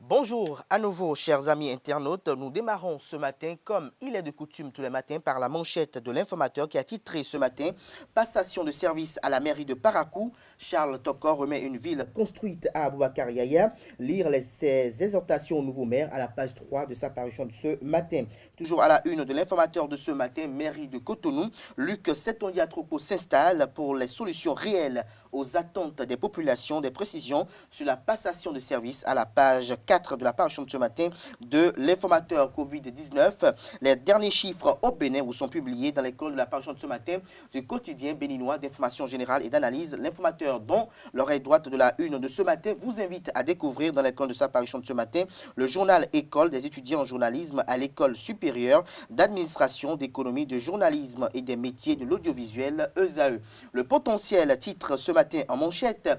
Bonjour à nouveau, chers amis internautes. Nous démarrons ce matin, comme il est de coutume tous les matins, par la manchette de l'informateur qui a titré ce matin « Passation de service à la mairie de Parakou. Charles Tokor remet une ville construite à Aboubakar Yaya ». Lire ses exhortations au nouveau maire à la page 3 de sa parution de ce matin. Toujours à la une de l'informateur de ce matin, mairie de Cotonou, Luc Setondiatropo s'installe pour les solutions réelles aux attentes des populations, des précisions sur la passation de service à la page 4 de la parution de ce matin de l'informateur Covid-19. Les derniers chiffres au Bénin vous sont publiés dans l'école de la parution de ce matin du quotidien béninois d'information générale et d'analyse. L'informateur, dont l'oreille droite de la une de ce matin, vous invite à découvrir dans l'école de sa parution de ce matin le journal École des étudiants en journalisme à l'école supérieure d'administration, d'économie, de journalisme et des métiers de l'audiovisuel ESAE. Le potentiel titre ce matin en manchette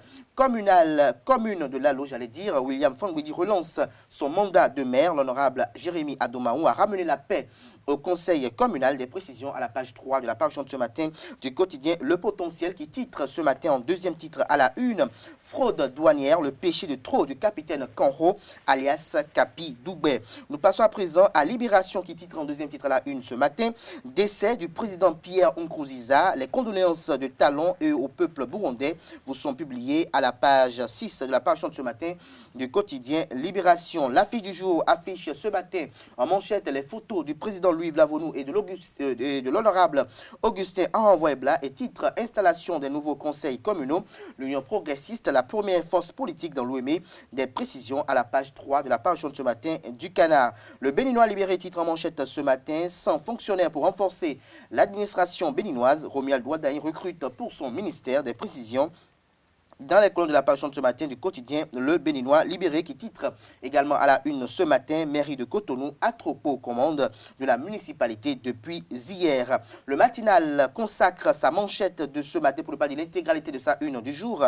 commune de Lalo, j'allais dire, William Fangwidi relance son mandat de maire. L'honorable Jérémy Adomaou a ramené la paix au conseil communal. Des précisions à la page 3 de la parution de ce matin du quotidien Le Potentiel qui titre ce matin en deuxième titre à la une « Fraude douanière, le péché de trop du capitaine Kanro alias Capi Doubet ». Nous passons à présent à Libération qui titre en deuxième titre à la une ce matin « Décès du président Pierre Nkurunziza, les condoléances de Talon et au peuple burundais » vous sont publiées à la page 6 de la parution de ce matin du quotidien Libération. L'affiche du jour affiche ce matin en manchette les photos du président Louis Vlavonou et de l'honorable Augustin Aranvoebla et titre Installation des nouveaux conseils communaux. L'Union progressiste, la première force politique dans l'OME. Des précisions à la page 3 de la parution de ce matin du Canard. Le Béninois libéré titre en manchette ce matin 100 fonctionnaires pour renforcer l'administration béninoise. Romuald Ouadaï recrute pour son ministère. Des précisions dans les colonnes de la parution de ce matin du quotidien Le Béninois libéré qui titre également à la une ce matin mairie de Cotonou à troupeau aux commandes de la municipalité depuis hier. Le matinal consacre sa manchette de ce matin, pour ne pas dire l'intégralité de sa une du jour,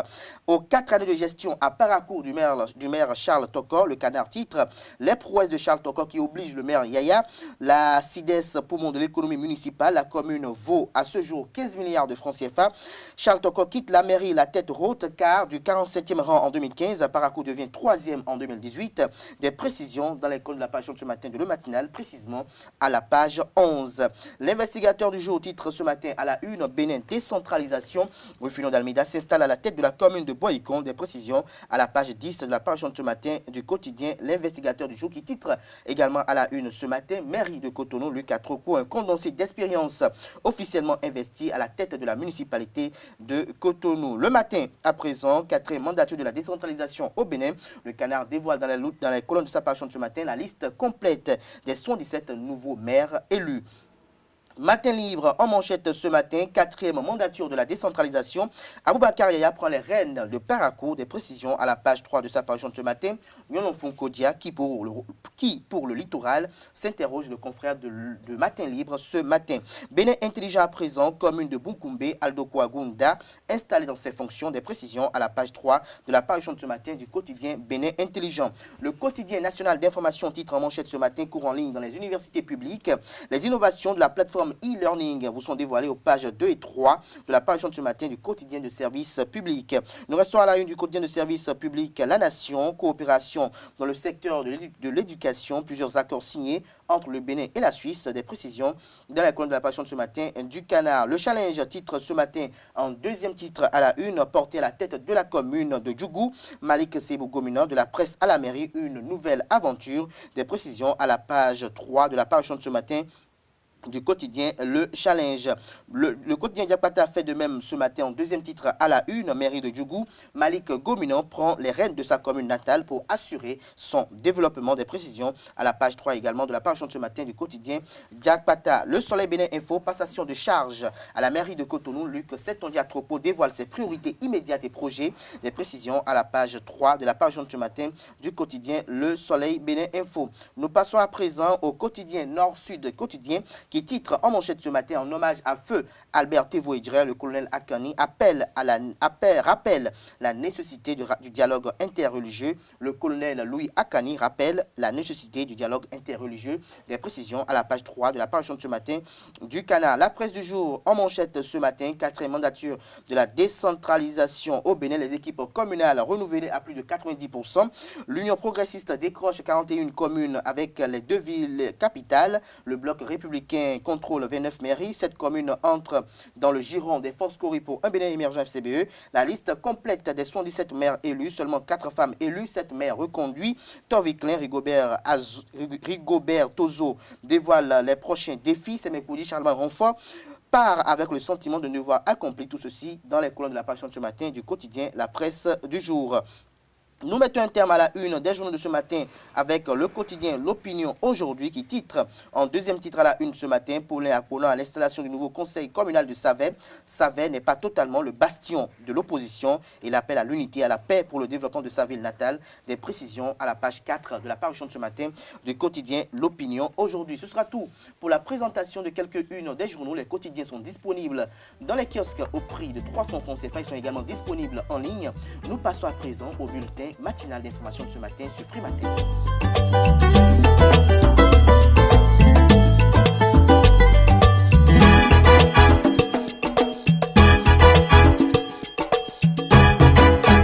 aux 4 années de gestion à Parakou du maire Charles Tokor. Le Canard titre les prouesses de Charles Tokor qui oblige le maire Yaya. La CIDES, poumon de l'économie municipale, la commune vaut à ce jour 15 milliards de francs CFA. Charles Tokor quitte la mairie la tête haute du 47e rang en 2015, Parakou devient 3e en 2018. Des précisions dans l'école de la parution de ce matin de Le Matinal, précisément à la page 11. L'investigateur du jour titre ce matin à la une Bénin décentralisation. Rufino d'Almeida s'installe à la tête de la commune de Boycon. Des précisions à la page 10 de la parution de ce matin du quotidien L'investigateur du jour qui titre également à la une ce matin mairie de Cotonou, Lucas Troco, un condensé d'expérience officiellement investi à la tête de la municipalité de Cotonou. Le matin, après quatrième mandature de la décentralisation au Bénin. Le Canard dévoile dans les colonnes de sa parution de ce matin la liste complète des 77 nouveaux maires élus. Matin libre en manchette ce matin, quatrième mandature de la décentralisation. Aboubakar Yaya prend les rênes de Parakou. Des précisions à la page 3 de sa parution de ce matin. Nyonon Fonkodia, qui pour le littoral, s'interroge le confrère de Matin libre ce matin. Bénin intelligent à présent, commune de Bunkumbe, Aldo Kouagounda, installé dans ses fonctions. Des précisions à la page 3 de la parution de ce matin du quotidien Bénin intelligent. Le quotidien national d'information titre en manchette ce matin, cours en ligne dans les universités publiques. Les innovations de la plateforme e-learning vous sont dévoilés aux pages 2 et 3 de la parution de ce matin du quotidien de service public. Nous restons à la une du quotidien de service public La Nation, coopération dans le secteur de l'éducation, plusieurs accords signés entre le Bénin et la Suisse. Des précisions dans la colonne de la parution de ce matin du Canard. Le challenge titre ce matin en deuxième titre à la une, porté à la tête de la commune de Djougou, Malik Sebou Gomina, de la presse à la mairie, une nouvelle aventure. Des précisions à la page 3 de la parution de ce matin du quotidien Le Challenge. Le quotidien Diakpata fait de même ce matin en deuxième titre à la une, mairie de Djougou. Malik Gominan prend les rênes de sa commune natale pour assurer son développement. Des précisions à la page 3 également de la parution de ce matin du quotidien Diakpata. Le Soleil Bénin Info, passation de charge à la mairie de Cotonou. Luc Setondiatropo dévoile ses priorités immédiates et projets. Des précisions à la page 3 de la parution de ce matin du quotidien Le Soleil Bénin Info. Nous passons à présent au quotidien Nord-Sud quotidien qui titre en manchette ce matin en hommage à feu Albert Tevo-Edjere, le colonel Akani rappelle la nécessité du dialogue interreligieux. Le colonel Louis Akani rappelle la nécessité du dialogue interreligieux. Des précisions à la page 3 de la parution de ce matin du Canard. La presse du jour en manchette ce matin, 4e mandature de la décentralisation au Bénin, les équipes communales renouvelées à plus de 90%. L'Union progressiste décroche 41 communes avec les 2 villes capitales. Le bloc républicain contrôle 29 mairies. 7 communes entrent dans le giron des forces Cori pour un Bénin émergent FCBE. La liste complète des 77 maires élus, seulement 4 femmes élues, 7 maires reconduits. Torviclin, Rigobert Tozo dévoile les prochains défis. C'est mercredi, Charlemagne Renfort part avec le sentiment de devoir accomplir tout ceci dans les colonnes de la page de ce matin du quotidien La Presse du jour. Nous mettons un terme à la une des journaux de ce matin avec le quotidien L'Opinion aujourd'hui qui titre en deuxième titre à la une ce matin Paulin appelant à l'installation du nouveau conseil communal de Savay. Savay n'est pas totalement le bastion de l'opposition. Il appelle à l'unité et à la paix pour le développement de sa ville natale. Des précisions à la page 4 de la parution de ce matin du quotidien L'Opinion aujourd'hui. Ce sera tout pour la présentation de quelques-unes des journaux. Les quotidiens sont disponibles dans les kiosques au prix de 300 francs CFA. Ils sont également disponibles en ligne. Nous passons à présent au bulletin matinal d'information de ce matin sur Free Matin.